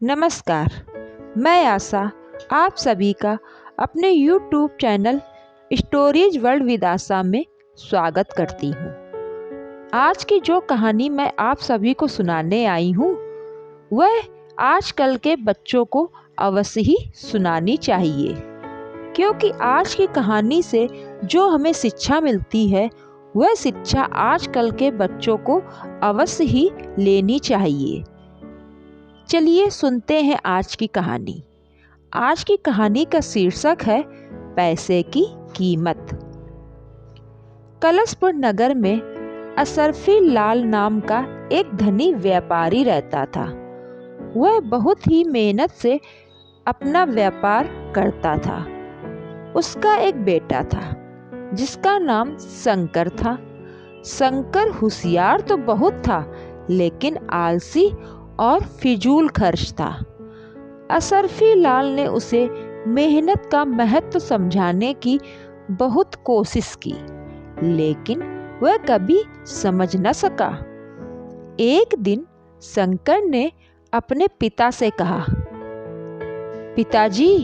नमस्कार। मैं आशा आप सभी का अपने YouTube channel stories world with Asha में स्वागत करती हूँ। आज की जो कहानी मैं आप सभी को सुनाने आई हूँ वह आजकल के बच्चों को अवश्य ही सुनानी चाहिए, क्योंकि आज की कहानी से जो हमें शिक्षा मिलती है वह शिक्षा आजकल के बच्चों को अवश्य ही लेनी चाहिए। चलिए सुनते हैं आज की कहानी। आज की कहानी का शीर्षक है पैसे की कीमत। कलशपुर नगर में अशरफी लाल नाम का एक धनी व्यापारी रहता था। वह बहुत ही मेहनत से अपना व्यापार करता था। उसका एक बेटा था जिसका नाम शंकर था। शंकर होशियार तो बहुत था, लेकिन आलसी और फिजूल खर्च था। अशरफी लाल ने उसे मेहनत का महत्व समझाने की बहुत कोशिश की, लेकिन वह कभी समझ न सका। एक दिन शंकर ने अपने पिता से कहा, पिताजी,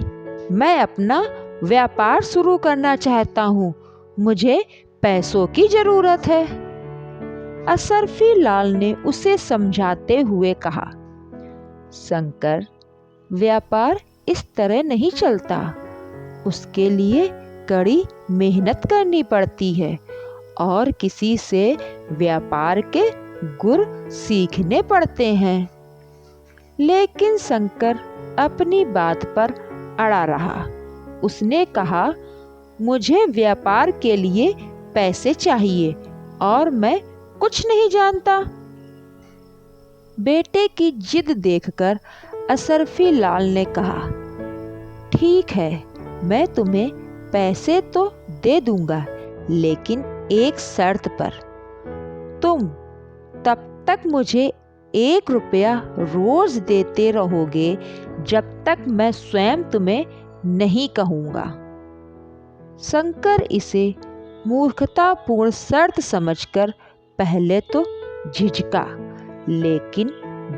मैं अपना व्यापार शुरू करना चाहता हूँ, मुझे पैसों की जरूरत है। अशरफी लाल ने उसे समझाते हुए कहा, शंकर, व्यापार इस तरह नहीं चलता। उसके लिए कड़ी मेहनत करनी पड़ती है और किसी से व्यापार के गुर सीखने पड़ते हैं। लेकिन शंकर अपनी बात पर अड़ा रहा। उसने कहा, मुझे व्यापार के लिए पैसे चाहिए और मैं कुछ नहीं जानता। बेटे की जिद देखकर अशरफी लाल ने कहा, ठीक है, मैं तुम्हें पैसे तो दे दूंगा, लेकिन एक शर्त पर। तुम तब तक मुझे 1 रुपया रोज देते रहोगे जब तक मैं स्वयं तुम्हें नहीं कहूंगा। शंकर इसे मूर्खतापूर्ण शर्त समझकर पहले तो झिझका, लेकिन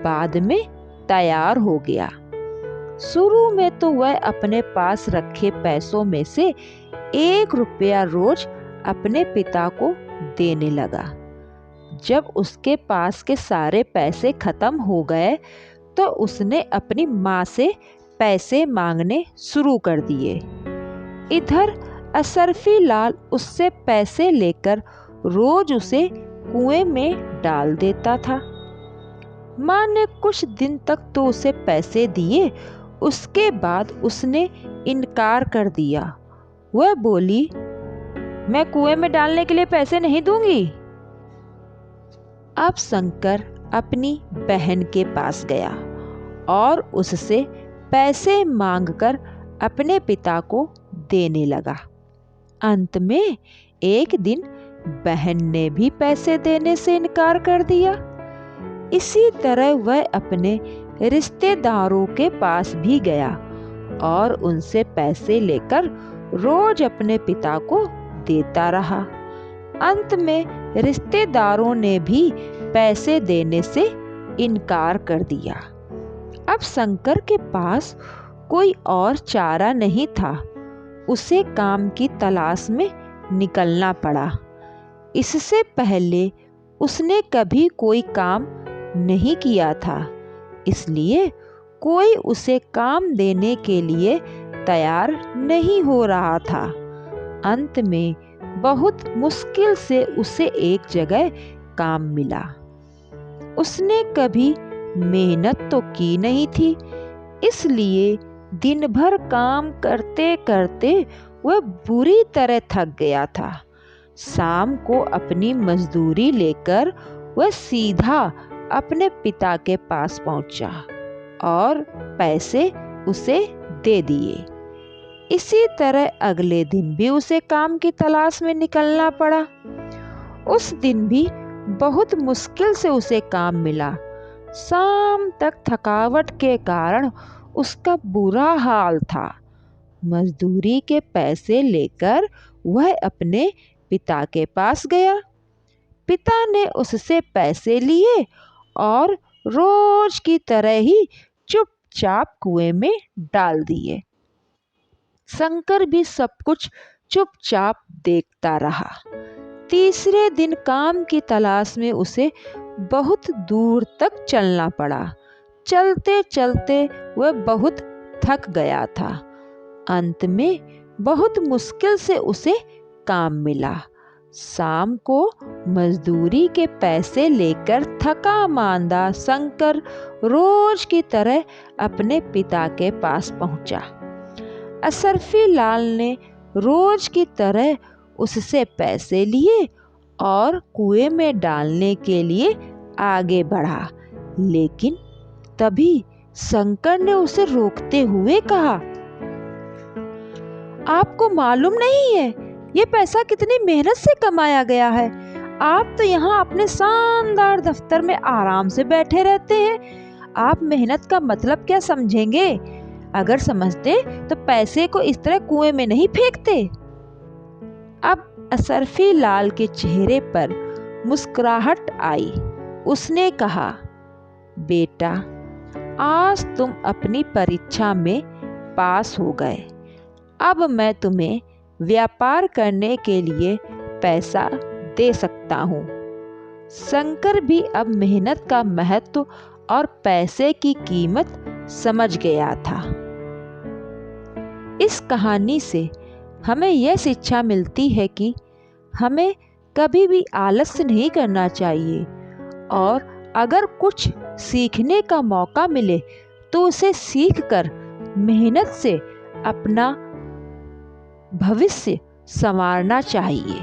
बाद में तैयार हो गया। शुरू में तो वह अपने पास रखे पैसों में से 1 रुपया रोज अपने पिता को देने लगा। जब उसके पास के सारे पैसे खत्म हो गए तो उसने अपनी माँ से पैसे मांगने शुरू कर दिए। इधर अशरफी लाल उससे पैसे लेकर रोज उसे कुएं में डाल देता था। माँ ने कुछ दिन तक तो उसे पैसे दिए, उसके बाद उसने इनकार कर दिया। वह बोली, मैं कुएं में डालने के लिए पैसे नहीं दूंगी। अब शंकर अपनी बहन के पास गया और उससे पैसे मांगकर अपने पिता को देने लगा। अंत में एक दिन बहन ने भी पैसे देने से इनकार कर दिया। इसी तरह वह अपने रिश्तेदारों के पास भी गया और उनसे पैसे लेकर रोज अपने पिता को देता रहा। अंत में रिश्तेदारों ने भी पैसे देने से इनकार कर दिया। अब शंकर के पास कोई और चारा नहीं था। उसे काम की तलाश में निकलना पड़ा। इससे पहले उसने कभी कोई काम नहीं किया था, इसलिए कोई उसे काम देने के लिए तैयार नहीं हो रहा था। अंत में बहुत मुश्किल से उसे एक जगह काम मिला। उसने कभी मेहनत तो की नहीं थी, इसलिए दिन भर काम करते करते वह बुरी तरह थक गया था। शाम को अपनी मजदूरी लेकर वह सीधा अपने पिता के पास पहुंचा और पैसे उसे दे दिए। इसी तरह अगले दिन भी उसे काम की तलाश में निकलना पड़ा। उस दिन भी बहुत मुश्किल से उसे काम मिला। शाम तक थकावट के कारण उसका बुरा हाल था। मजदूरी के पैसे लेकर वह अपने पिता के पास गया। पिता ने उससे पैसे लिए और रोज की तरह ही चुपचाप कुएं में डाल दिए। शंकर भी सब कुछ चुपचाप देखता रहा। तीसरे दिन काम की तलाश में उसे बहुत दूर तक चलना पड़ा। चलते चलते वह बहुत थक गया था। अंत में बहुत मुश्किल से उसे काम मिला। शाम को मजदूरी के पैसे लेकर थका मांदा शंकर रोज की तरह अपने पिता के पास पहुंचा। अशरफी लाल ने रोज की तरह उससे पैसे लिए और कुएं में डालने के लिए आगे बढ़ा, लेकिन तभी शंकर ने उसे रोकते हुए कहा, आपको मालूम नहीं है ये पैसा कितनी मेहनत से कमाया गया है। आप तो यहाँ अपने शानदार दफ्तर में आराम से बैठे रहते हैं। आप मेहनत का मतलब क्या समझेंगे? अगर समझते तो पैसे को इस तरह कुएं में नहीं फेंकते। अब अशरफी लाल के चेहरे पर मुस्कुराहट आई। उसने कहा, बेटा, आज तुम अपनी परीक्षा में पास हो गए। अब मैं तुम्हें व्यापार करने के लिए पैसा दे सकता हूँ। शंकर भी अब मेहनत का महत्व और पैसे की कीमत समझ गया था। इस कहानी से हमें यह शिक्षा मिलती है कि हमें कभी भी आलस्य नहीं करना चाहिए और अगर कुछ सीखने का मौका मिले तो उसे सीखकर मेहनत से अपना भविष्य संवारना चाहिए।